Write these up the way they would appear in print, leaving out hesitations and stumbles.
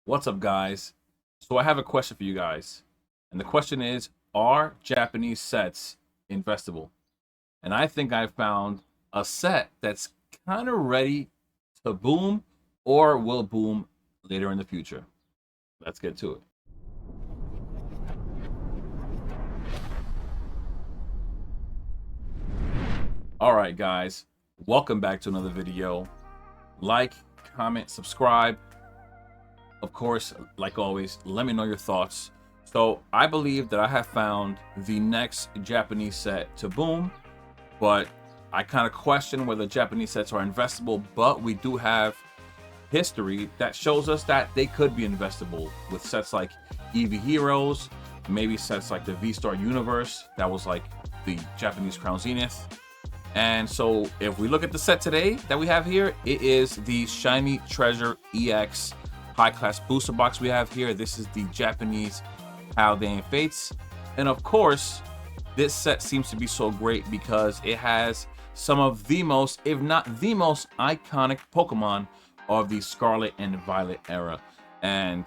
What's up, guys? So I have a question for you guys. And the question is, are Japanese sets investable? And I think I found a set that's kind of ready to boom or will boom later in the future. Let's get to it. All right, guys. Welcome back to another video. Like, comment, subscribe. Of course, like always, let me know your thoughts. So I believe that I have found the next Japanese set to boom, but I kind of question whether Japanese sets are investable, but we do have history that shows us that they could be investable with sets like Eevee Heroes, maybe sets like the V-Star Universe, that was like the Japanese Crown Zenith. And so if we look at the set today that we have here, it is the Shiny Treasure EX high class booster box we have here. This is the Japanese Paldean Fates. And of course, this set seems to be so great because it has some of the most, if not the most iconic Pokemon of the Scarlet and Violet era. And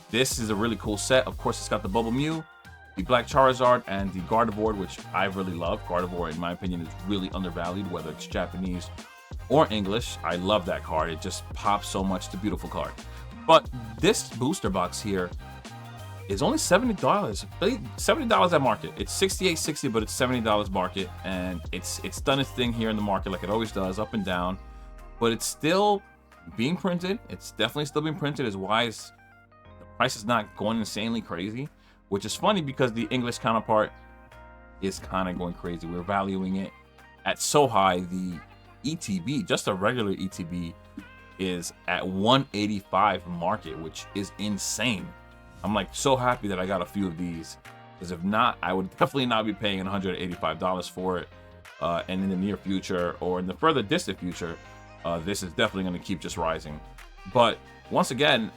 this is a really cool set. Of course, it's got the Bubble Mew, the Black Charizard, and the Gardevoir, which I really love. Gardevoir, in my opinion, is really undervalued, whether it's Japanese or English. I love that card. It just pops so much. It's a beautiful card. But this booster box here is only $70. $70 at market. It's $68.60, but it's $70 market, and it's done its thing here in the market like it always does, up and down. But it's still being printed. It's definitely still being printed. Is why the price is not going insanely crazy, which is funny because the English counterpart is kind of going crazy. We're valuing it at so high. The ETB, just a regular ETB, is at 185 market, which is insane. I'm like so happy that I got a few of these, because if not, I would definitely not be paying $185 for it. And in the near future or in the further distant future, this is definitely going to keep just rising. But once again,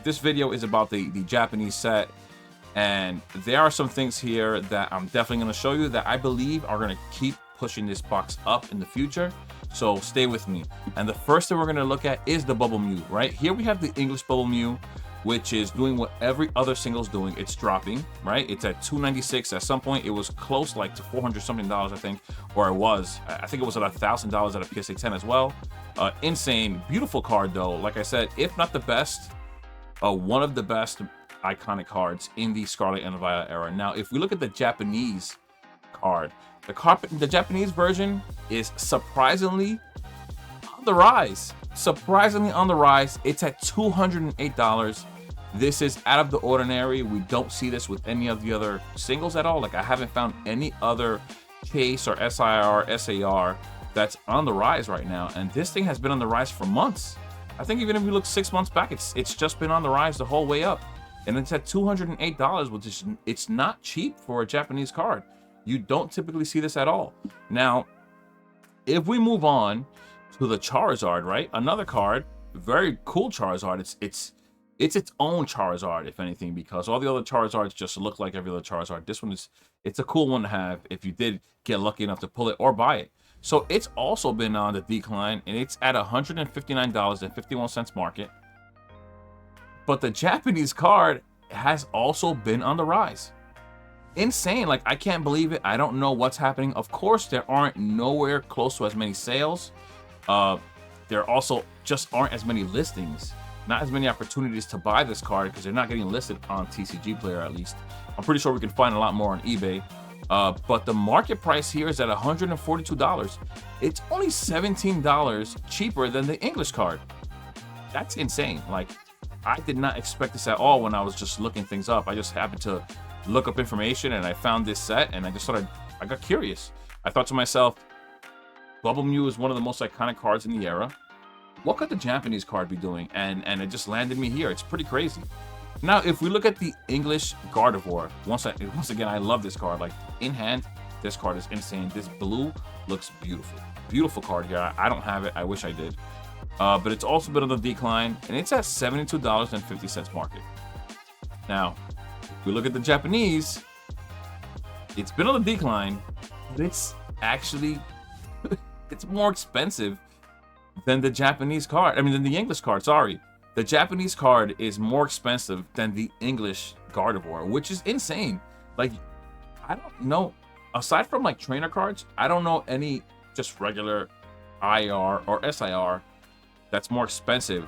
this video is about the Japanese set, and there are some things here that I'm definitely going to show you that I believe are going to keep pushing this box up in the future. So stay with me. And the first thing we're going to look at is the Bubble Mew. Right here we have the English Bubble Mew, which is doing what every other single's doing. It's dropping, right? It's at $296. At some point it was close like to $400 something, I think, or it was, I think it was at $1,000 at a PSA 10 as well. Insane, beautiful card though. Like I said, if not the best, one of the best iconic cards in the Scarlet and Violet era. Now if we look at the Japanese card, the Japanese version is surprisingly on the rise. Surprisingly on the rise. It's at $208. This is out of the ordinary. We don't see this with any of the other singles at all. Like, I haven't found any other case or SIR, SAR that's on the rise right now. And this thing has been on the rise for months. I think even if we look 6 months back, it's just been on the rise the whole way up. And it's at $208, which is, it's not cheap for a Japanese card. You don't typically see this at all. Now, if we move on to the Charizard, right? Another card, very cool Charizard. It's its own Charizard, if anything, because all the other Charizards just look like every other Charizard. This one it's a cool one to have if you did get lucky enough to pull it or buy it. So it's also been on the decline, and it's at $159.51 market. But the Japanese card has also been on the rise. Insane. Like, I can't believe it. I don't know what's happening. Of course, there aren't nowhere close to as many sales. There also just aren't as many listings, not as many opportunities to buy this card, because they're not getting listed on TCG Player, at least. I'm pretty sure we can find a lot more on eBay. But the market price here is at $142. It's only $17 cheaper than the English card. That's insane. Like, I did not expect this at all when I was just looking things up. I just happened to look up information and I found this set, and I got curious. I thought to myself, Bubble Mew is one of the most iconic cards in the era. What could the Japanese card be doing? And it just landed me here. It's pretty crazy. Now, if we look at the English Gardevoir, once again, I love this card. Like, in hand, this card is insane. This blue looks beautiful. Beautiful card here. I don't have it. I wish I did. But it's also been on the decline, and it's at $72.50 market. Now, if we look at the Japanese, it's been on the decline, but it's actually it's more expensive than the Japanese card. I mean, than the English card, sorry. The Japanese card is more expensive than the English Gardevoir, which is insane. Like, I don't know, aside from like trainer cards, I don't know any just regular IR or SIR that's more expensive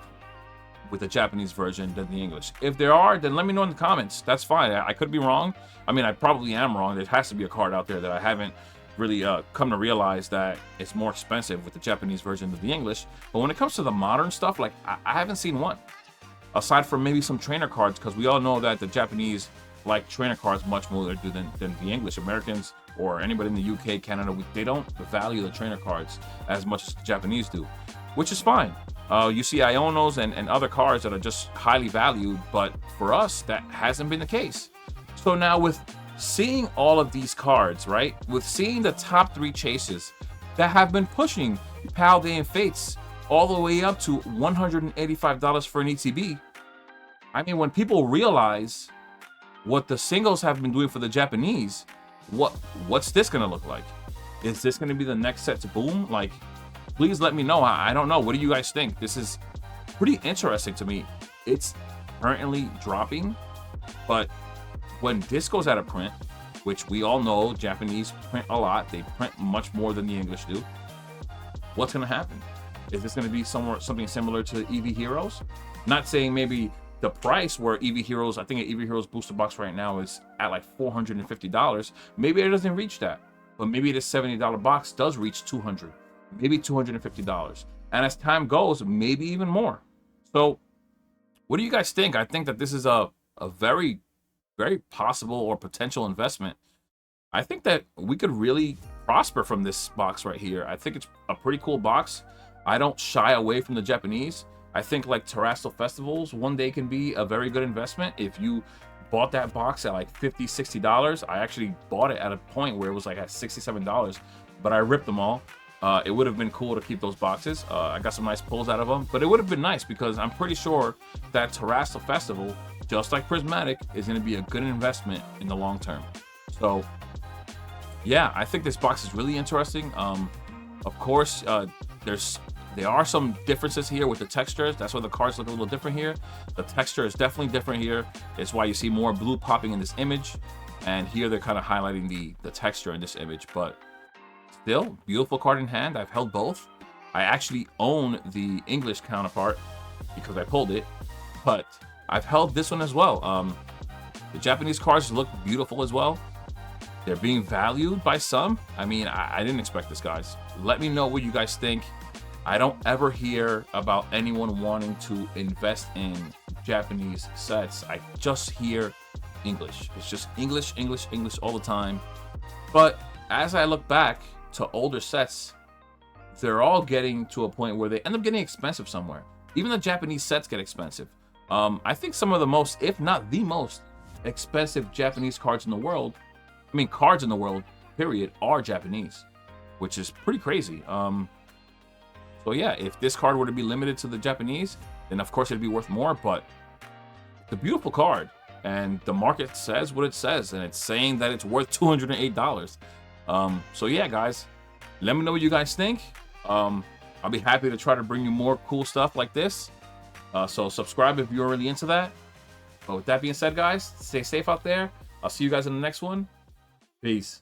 with the Japanese version than the English. If there are, then let me know in the comments. That's fine. I could be wrong. I mean, I probably am wrong. There has to be a card out there that I haven't really come to realize that it's more expensive with the Japanese version than the English. But when it comes to the modern stuff, like I haven't seen one. Aside from maybe some trainer cards, because we all know that the Japanese like trainer cards much more than the English. Americans or anybody in the UK, Canada, they don't value the trainer cards as much as the Japanese do, which is fine. You see Ionos and other cards that are just highly valued, but for us, that hasn't been the case. So now with seeing all of these cards, right, with seeing the top 3 chases that have been pushing Paldean Fates all the way up to $185 for an ETB, I mean, when people realize what the singles have been doing for the Japanese, what's this gonna look like? Is this gonna be the next set to boom? Like, please let me know. I don't know. What do you guys think? This is pretty interesting to me. It's currently dropping, but when this goes out of print, which we all know Japanese print a lot, they print much more than the English do, what's gonna happen? Is this gonna be something similar to EV Heroes? Not saying maybe the price where EV Heroes, I think an EV Heroes booster box right now is at like $450. Maybe it doesn't reach that, but maybe this $70 box does reach $200, maybe $250. And as time goes, maybe even more. So what do you guys think? I think that this is a very, very possible or potential investment. I think that we could really prosper from this box right here. I think it's a pretty cool box. I don't shy away from the Japanese. I think like Terrestrial Festivals one day can be a very good investment. If you bought that box at like $50, $60, I actually bought it at a point where it was like at $67, but I ripped them all. It would have been cool to keep those boxes. I got some nice pulls out of them, but it would have been nice because I'm pretty sure that Terrestrial Festival, just like Prismatic, is going to be a good investment in the long term. So yeah, I think this box is really interesting. Of course, there are some differences here with the textures. That's why the cards look a little different here. The texture is definitely different here. It's why you see more blue popping in this image. And here they're kind of highlighting the texture in this image. But still, beautiful card in hand. I've held both. I actually own the English counterpart because I pulled it. But I've held this one as well. The Japanese cards look beautiful as well. They're being valued by some. I mean, I didn't expect this, guys. Let me know what you guys think. I don't ever hear about anyone wanting to invest in Japanese sets. I just hear English. It's just English, English, English all the time. But as I look back to older sets, they're all getting to a point where they end up getting expensive somewhere. Even the Japanese sets get expensive. I think some of the most, if not the most, expensive Japanese cards in the world, I mean cards in the world, period, are Japanese, which is pretty crazy. So yeah, if this card were to be limited to the Japanese, then of course it'd be worth more, but it's a beautiful card. And the market says what it says, and it's saying that it's worth $208. So yeah, guys, let me know what you guys think. I'll be happy to try to bring you more cool stuff like this. So subscribe if you're really into that. But with that being said, guys, stay safe out there. I'll see you guys in the next one. Peace.